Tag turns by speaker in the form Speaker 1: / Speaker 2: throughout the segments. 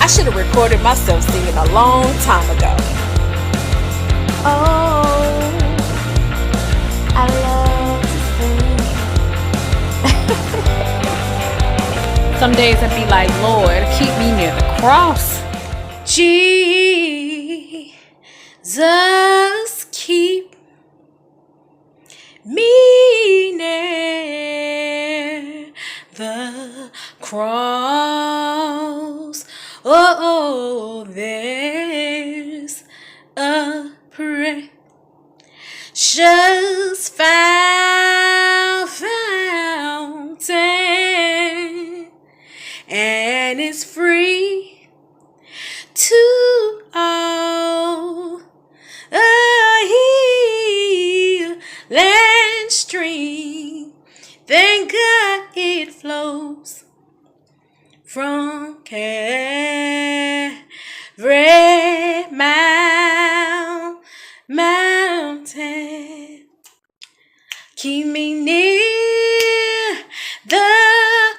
Speaker 1: I should have recorded myself singing a long time ago. Oh, I love to sing. Some days I'd be like, Lord, keep me near the cross. Jesus, keep me near the cross. Oh, there's a precious fountain, and it's free to all. A healing stream, thank God it flows from Calvary mountain. Keep me near the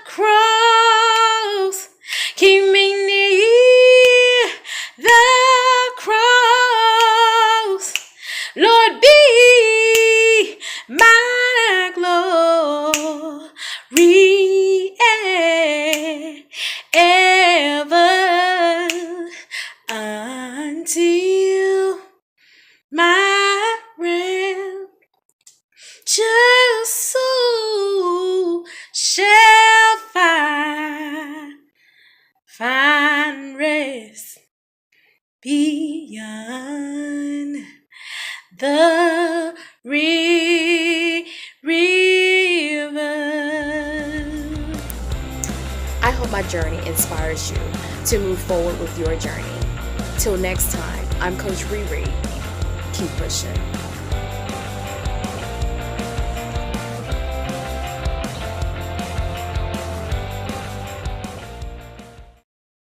Speaker 1: cross. Keep me near the cross. Lord, be my glory ever until my just soul shall find rest beyond the river. I hope my journey inspires you to move forward with your journey. Till next time, I'm Coach Riri. Keep pushing.